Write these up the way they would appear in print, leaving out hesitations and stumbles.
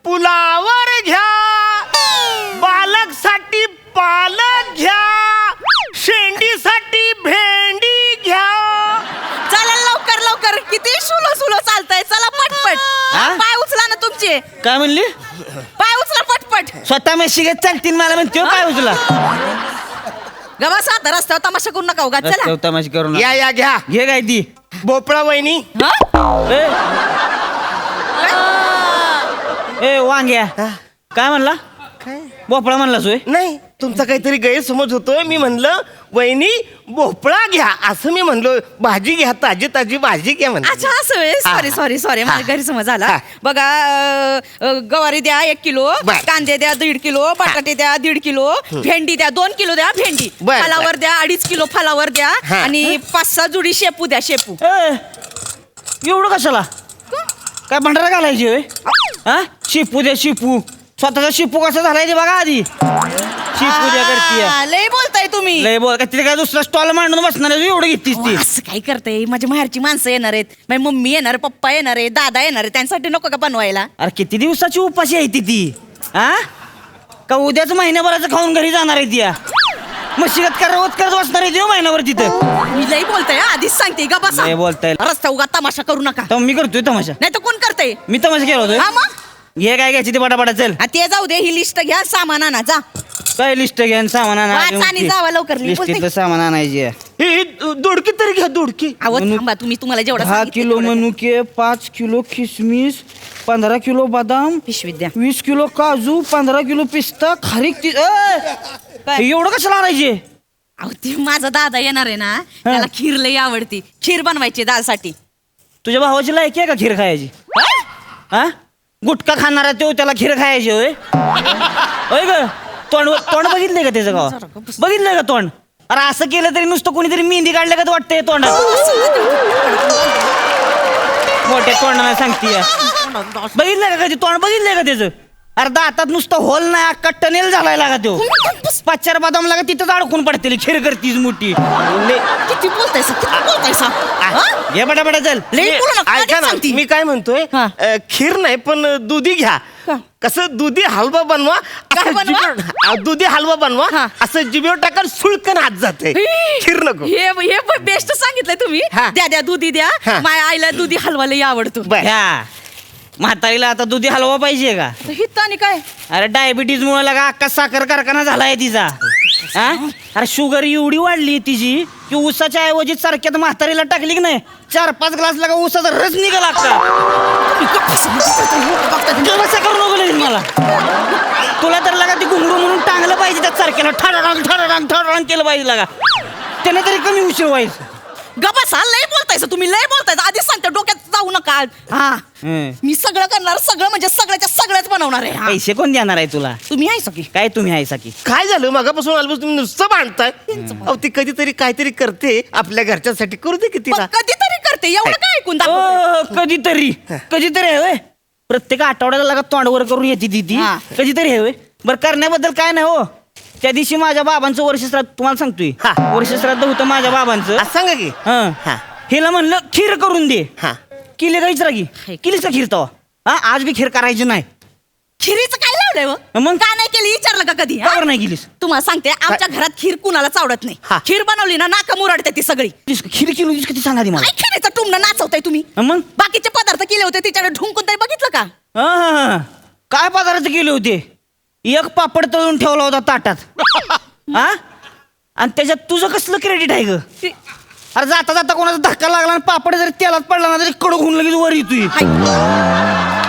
पुलावर घ्या, बालकसाठी पालक घ्या, शेंडीसाठी भेंडी घ्या. चला लवकर लवकर, किती सुलो सुलो चालतंय, चला पटपट. पाय उचला ना तुमचे. काय म्हणली? पाय उचला पटपट. स्वतः म्हशी घेत चालतील मला म्हणते काय उचला. गबा साधा रस्त्यावर तमाशा करू नका उगा. चला तमाशी करून या घ्या. घे काय ती भोपळा वहिनी. ए वांग्या काय म्हणला? काय भोपळा म्हणला सोय? नाही, तुमचा काहीतरी गैरसमज होतोय. मी म्हणलं वहिनी भोपळा घ्या असं मी म्हणलो. भाजी घ्या, ताजी ताजी भाजी घ्या म्हणलं. अच्छा असं. सॉरी सॉरी सॉरी, माझ्या गैरसमज झाला. हा. बघा गवारी द्या 1 किलो, बर. कांदे द्या 1.5 किलो, बटाटे द्या 1.5 किलो, भेंडी द्या 2 किलो द्या भेंडी, बर. फलावर द्या 2.5 किलो फलावर द्या, हा. आणि 5-6 जुडी शेपू द्या शेपू. एवढं कशाला? काय भंडारा घालायची होय? हा शिपू द्या शिपू. स्वतःचा शिपू कसा झालाय ते बघा आधी. शिपू द्या करतीय. लय बोलताय तुम्ही. लय बोल का? तिथे काय दुसरा स्टॉल मांडून बसणार आहे एवढं घेतीस ती? असं काय करताय? माझ्या माहेरची माणसं येणार आहेत, माझी मम्मी येणार, पप्पा येणार आहे, दादा येणार आहे, त्यांच्यासाठी नको का बनवायला? अरे किती दिवसाची उपाशी आहे ती हा? का उद्याच महिन्याभराचं खाऊन घरी जाणार आहे ती? मशिगत करत बसणार आहे ती महिनाभर तिथं. मी लय बोलताय, आधीच सांगते का बसा. लय बोलताय. रस्ता उगा तमाशा करू नका. तर मी करतोय तमाशा. नाही तर कोण करतंय? मी तमाशा केला होतो. हा मग घे काय घ्यायची ते पटापटा चल. ते जाऊ दे, ही लिस्ट घ्या, सामान आणा जा. काय लिस्ट घ्या सामान वाच आणि जावा लवकर. मी बोलते. लिस्टीतलं सामान आणायची आहे. हे दोडकी तरी घ्या, दोडकी. अहो थांबा, तुम्हाला जेवढा 10 किलो मनुके, 5 किलो किसमिस, 15 किलो बदाम, पिशवीत द्या. 20 किलो काजू, 15 किलो पिस्ता, खारीक एवढं कशाला आणायचे? अहो ते माझा दादा येणार आहे ना, त्याला खीर लई आवडती. खीर बनवायची दादासाठी. तुझ्या भावाची लायकी आहे का खीर खायची? हा गुटखा खाणारा तो त्याला खीर खायची होय? होय ग? तोंड तोंड बघितलंय का त्याचं गाव? बघितलंय का तोंड? अरे असं केलं तरी नुसतं कोणीतरी मेहंदी काढल्या का वाटतंय तोंडात. मोठ्या तोंडाला सांगतीय. बघितलंय का कधी तोंड? बघितलंय का त्याचं? अरे दातात नुसतं होल नाही, अख्खा टनेल झालाय लागा तो. 5-4 बदाम लागा तिथंच अडकून पडतील. खीर करतीस मोठी. किती बोलतायसा, किती बोलतायसा? घे बटाबटा चल. लई बोलू नका, ऐका आधीच ना, सांगते. मी काय म्हणतोय, हा. खीर नाही पण दुधी घ्या. कसं दुधी हलवा बनवा, काय असं बनवा? दुधी हलवा बनवा, हा. असं जिभेवर टाकाल सुळकन हात जाते. खीर नको. हे बेस्ट सांगितलंय तुम्ही. हा. द्या दुधी द्या. हा. माझ्या आईला दुधी हलवा लई आवडतो. ह्या म्हातारीला आता दुधी हलवा पाहिजे का? हित आणि काय? अरे डायबिटीज मुळे लागा अख्खा साखर कारखाना झालाय तिचा. हा अरे शुगर एवढी वाढली तिची की ऊसाच्या ऐवजी सारख्यात म्हातारीला टाकली की नाही 4-5 ग्लास लागा ऊसाचा रस निघाला अख्खा. कसं करू नको लगेच मला. तुला तर लागा ती घुंगरू म्हणून टांगलं पाहिजे त्या सारख्याला. ठरांग केलं पाहिजे लागा. त्याने तरी कमी उशीर व्हायचं. गबसा लय बोलतायसा तुम्ही, लय बोलतायसा. आधीच सांगते, डोक्यात जाऊ नका. हा मी सगळं करणार, सगळं म्हणजे सगळ्याच्या सगळ्याच बनवणार आहे. हा. पैसे कोण देणार आहे तुला? तुम्ही आहे सगळी. काय तुम्ही आहे साकी? काय झालं मगापासून आल्यापासून तुम्ही नुसतं भांडताय. अहो ती कधीतरी काहीतरी करते आपल्या घरच्यासाठी, करू दे की तिला. कधीतरी करते, एवढं काय ऐकून दाखवते? कधीतरी आहे होय. प्रत्येक आठवड्याला लागा तोंडवर करून येते ती. हा. कधीतरी आहे होय. बरं करण्याबद्दल काय नाही हो. त्या दिवशी माझ्या बाबांचं वर्षश्राद्ध तुम्हाला सांगतोय. हा. वर्षश्राद्ध होतं माझ्या बाबांचं. असं सांगा की. हा हिला म्हणलं खीर करून दे. हा. केली का विचारा की? केलीच का खीर तवा? हा आज बी खीर करायची नाही. खिरीचं काय लावलंय हो? मग? का नाही केली विचारलं का कधी? हा? का नाही केलीस? तुम्हाला सांगते, आमच्या घरात खीर कुणालाच आवडत नाही. हा. खीर बनवली ना नाका मुरडते ती सगळी. खीर केली किती सांगा ती मला. काय खिरीचं टुमणं नाचवताय तुम्ही? मग बाकीचे पदार्थ केले होते तिच्याकडे ढुंकून तरी बघितलं का? हा. काय पदार्थ केले होते? एक पापड तळून ठेवला होता ताटात. हा आणि त्याच्यात तुझं कसलं क्रेडिट आहे ग? अरे जाता जाता कोणाचा धक्का लागला आणि पापड जरी तेलात पडला ना तरी कडक होऊन लगेच वर येतोय.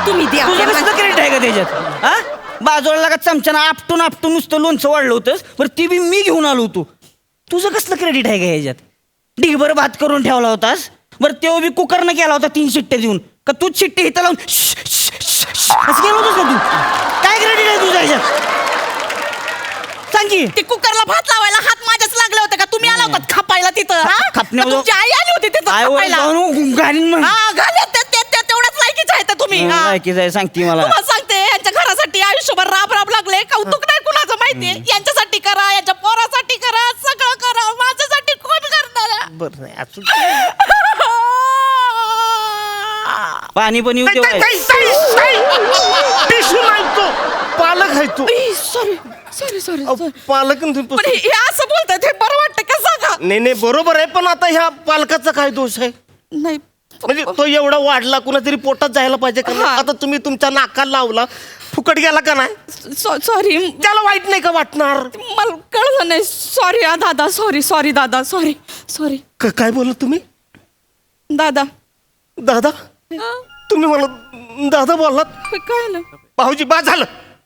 तुम्ही द्या. तुझं कसलं क्रेडिट आहे का त्याच्यात? हा बाजूला लागा चमच्यानं आपटून नुसतं लोणचं वाढलं होतंस. बरं ती बी मी घेऊन आलो होतो. तुझं कसलं क्रेडिट आहे का ह्याच्यात? ढिगभर भात करून ठेवला होतास. बरं तेव्हा बी कुकरनं केला होता 3 शिट्ट्या देऊन. का तूच शिट्टी हिथं लावून असं केलं होतंस का तू? काय क्रेडिट आहे तुझं ह्याच्यात? सांग की. ते कुकरला भात लावायला हात माझ्याच लागले होते का? तुम्ही आला होतात खापायला तिथं? हा? खापण्यावर- का तुमची आई आली होती तिथं खापायला? हा घालत तेवढ्याच लायकीच आहे तुम्ही. हा. सांगते मला. तुम्हाला सांगते, यांच्या घरासाठी आयुष्यभर राब लागले. कौतुक नाही कुणाचं माहितीये. यांच्यासाठी करा, यांच्या पोरासाठी करा, सगळं करा. माझ्यासाठी कोण करणार? बरं नाही असं पाणी पण येऊ तेव्हा टिश्यू नाही तो पालक आहे तो सॉरी सॉरी सॉरी अहो, पालक न तुम्ही पण हे असं बोलतात हे बरं वाटतं का सांगा. नाही बरोबर आहे पण आता ह्या पालकाचा काय दोष आहे नाही म्हणजे तो एवढा वाढला कुणातरी पोटात जायला पाहिजे का नाही? हा. आता तुम्ही तुमच्या नाकाला लावला फुकट गेला का नाही सॉरी त्याला वाईट नाही का वाटणार मला कळलं नाही सॉरी दादा सॉरी सॉरी दादा सॉरी सॉरी काय बोलत तुम्ही दादा दादा तुम्ही मला दादा बोललात काय ना भाऊजी बाद झालं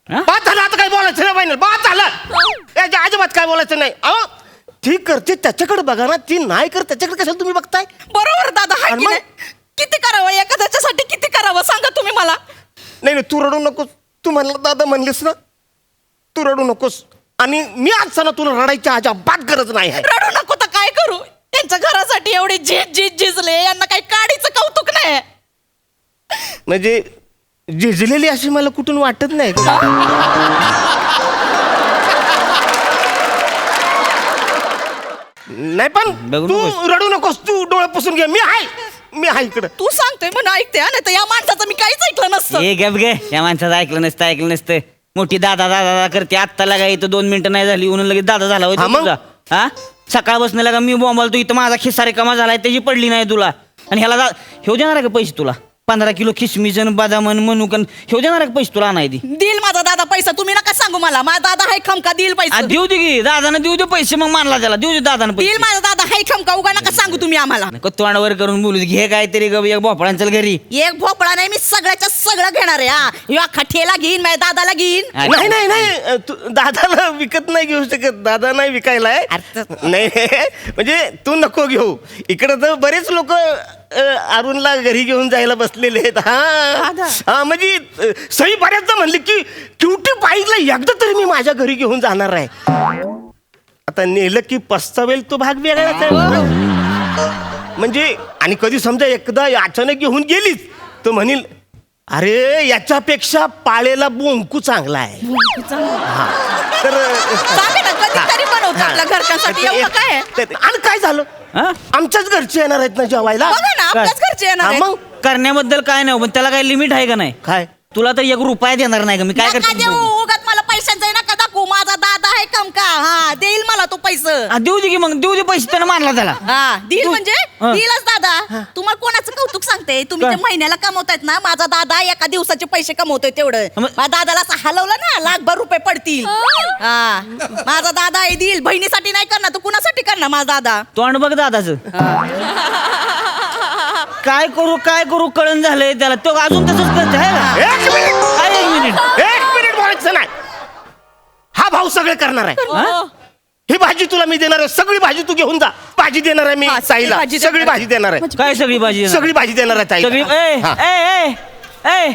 हा? बाद झालं आता काय बोलायचं नाही बाई बाद झालं याच्या अजिबात काय बोलायचं नाही अहो ती करते त्याच्याकडे बघा ना ती नाही कर त्याच्याकडे कशाला तुम्ही बघताय बरोबर दादा हाय आणि की मग? नाही? किती करावं एखाद्याच्यासाठी किती करावं सांगा तुम्ही मला. नाही तू रडू नकोस तू म्हणला दादा म्हणलीस ना तू रडू नकोस आणि मी आज ना तुला रडायची अजिबात गरज नाही आहे रडू नको तर काय करू त्यांच्या घरासाठी एवढे झिजले यांना काही काडीचं कौतुक नाही. म्हणजे झिजलेली अशी मला कुठून वाटत नाही नाही पण बघू तू नकोस. रडू नकोस तू डोळे पुसून घे मी आहे इकडं तू सांगतोय म्हणून ऐकते नाही तर या माणसाचं मी काहीच ऐकलं नसतं. हे गप गे या माणसाचं ऐकलं नसतं मोठी दादा दादा करते आत्ता लागा इथं 2 मिनिटं नाही झाली म्हणून लगेच दादा झाला होता हा मग? तुझा हा सकाळ बसने लागा मी बोंबालतो इथं माझा खिस्सा रिकामा झालाय त्याची पडली नाही तुला आणि ह्याला ह्यो देणार आहे का पैसे तुला 15 किलो खिसमिजन बदामन मनुकन ह्यो देणार आहे का पैसे तुला नाही दी दिल माझा दादा पैसा तुम्ही नका सांगू मला माझा दादा हाय खमका दिल पैसा देऊ दे की दादानं देऊ दे पैसे मग मानला त्याला देऊ दे दादानं दिल पैसे माझा दादा हाय खमका उगा नका सांगू तुम्ही आम्हाला. तोंडावर करून बोलू दे. घे काहीतरी ग एक भोपळा चल घरी एक भोपळा नाही मी सगळ्याच्या सगळं घेणार आहे हा या खठेला घेईन माझ्या दादाला घेईन. नाही तू दादाला विकत नाही घेऊ शकत दादा नाही विकायलाय नाही म्हणजे तू नको घेऊ इकडे तर बरेच लोक अरुणला घरी घेऊन जायला बसलेले आहेत हा म्हणजे सई बऱ्याचदा म्हणली की क्युटी बाईला एकदा तरी मी माझ्या घरी घेऊन जाणार आहे आता नेलं की पस्तावेल तो भाग वेगळाच आहे म्हणजे आणि कधी समजा एकदा अचानक घेऊन गेलीच तो म्हणील अरे याच्यापेक्षा पाळेला बोंकू चांगला आहे हा तर सांगे ना कधीतरी बनवतो आपल्या घरच्यांसाठी एवढं काय आहे? आणि काय झालं हा? आमच्याच घरचे येणार आहेत ना जेवायला बघा ना आपल्याच घरचे येणार हा, आहेत. मग करण्याबद्दल काय नाही पण त्याला काही लिमिट आहे का नाही काय तुला तर 1 रुपया देणार नाही का मी काय नका करतो देऊ उगाच मला पैशांचं नका दाखवू माझा दादा आहे कमका हा देईल मला तो पैसे देऊ दे की मग देऊ दे पैसे त्यानं मानला त्याला हा दिल म्हणजे हा. दिलच दादा तुम्हाला कोणाचं कौतुक सांगते तुम्ही काय? ते महिन्याला कमवतायत ना माझा दादा एका दिवसाचे पैसे कमवतोय तेवढं मग- माझ्या दादाला असं हलवलं ना लाखभर रुपये पडतील हा माझा दादा आहे दिल बहिणीसाठी नाही करणार तू कुणासाठी करणार माझा दादा तोंड बघ दादाचं काय करू कळण झालंय त्याला तो अजून तसंच करते आहे का? एक मिनिट काय 1 मिनिट एक मिनिट बोलायचं नाही हा भाऊ सगळे करणार आहे हा? ही भाजी तुला मी देणार आहे सगळी भाजी तू घेऊन जा भाजी देणार आहे मी हा, सगळी ताईला भाजी सगळी देणार. भाजी देणार आहे काय सगळी भाजी सगळी भाजी देणार आहे सगळी ताईला हा. ए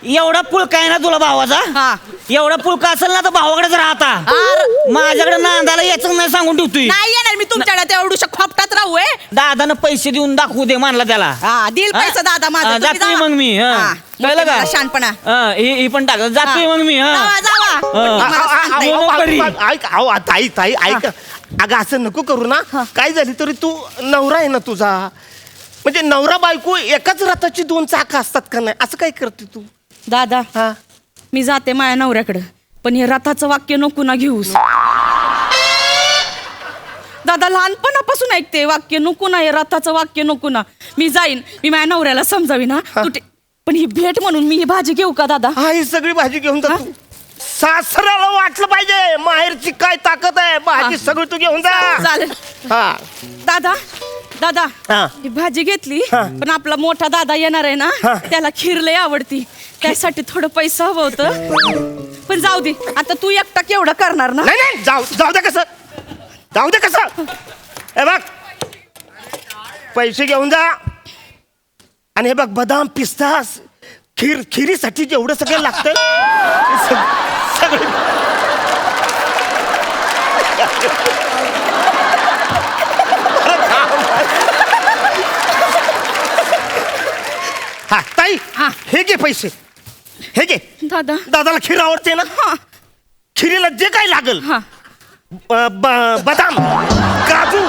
एवढा पुळका आहे ना तुला भावाचा हा. एवढा पुळका असेल ना तर भावाकडेच राहता अरे. माझ्याकडे नांदाला याचं नाही सांगून ठेवतोय नाही येणार मी तुमच्याकडे तेवढूशा खोपटात राहू दादानं पैसे देऊन दाखवू दे मानला त्याला हा दिल पैसा दादा माझा हा, तुम्ही जातोय जावा. मग मी हा. हा, कळलं मोठे का मला शहाणपणा हा, ही पण टाक जातोय मग मी हा जावा जावा हा. मला सांगताय. ऐक अहो ताई ऐक अगं असं नको करू ना काय झाली तरी तू नवरा आहे ना तुझा म्हणजे नवरा बायको एकाच रथाची 2 चाक असतात का नाही असं काय करते तू दादा हा मी जाते माझ्या नवऱ्याकडे पण हे रथाचं वाक्य नको ना घेऊस दादा लहानपणापासून ऐकते वाक्य नको ना हे रथाचं वाक्य नको ना मी जाईन मी माझ्या नवऱ्याला समजावी ना पण ही भेट म्हणून मी ही भाजी घेऊ का दादा हा ही सगळी भाजी घेऊन जा तू सासऱ्याला वाटलं पाहिजे माहेरची काय ताकद आहे भाजी सगळी तू घेऊन जा चालेल हा दादा दादा हा. ही भाजी घेतली पण आपला मोठा दादा येणार आहे ना हा. त्याला खीर लय आवडती त्यासाठी थोडं पैसा हवं होतं पण जाऊ दे आता तू एकटा केवढं करणार ना नाही जाऊ दे कसं हे बघ पैसे घेऊन जा आणि हे बघ बदाम पिस्तास खिरीसाठी जेवढं सगळं लागतंय सगळं हा ताई हा. हे घे पैसे हे घे दादा दादाला खीर आवडते ना हा खिरीला जे काय लागल हा बदाम काजू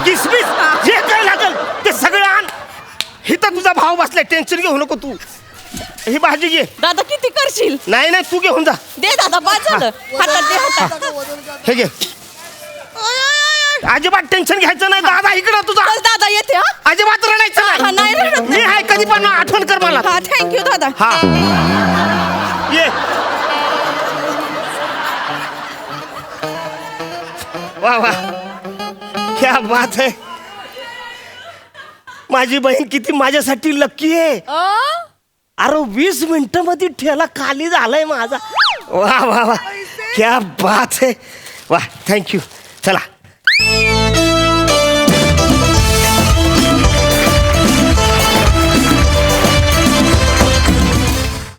किसमिस जे काय लागल ते सगळं आण इथं तुझा भाव बसलाय, टेन्शन घेऊ नको तू. ही भाजी घे. दादा किती करशील? नाही नाही, तू घेऊन जा. दे दादा, बाद झालं. हातात दे, हातात. हे घे. अजिबात टेन्शन घ्यायचं नाही. दादा इकडं तुझा. चल दादा, येते हा. अजिबात रडायचं हा, नाही रडत मी आहे, कधी पण आठवण कर मला. हा, थँक्यू दादा. हा ये. वा वा, क्या बात है. माझी बहीण किती माझ्यासाठी लक्की आहे. अरे 20 मिनिटांमध्ये ठेला खाली झालाय माझा. वा वा वा, क्या बात है. वा, थँक्यू. चला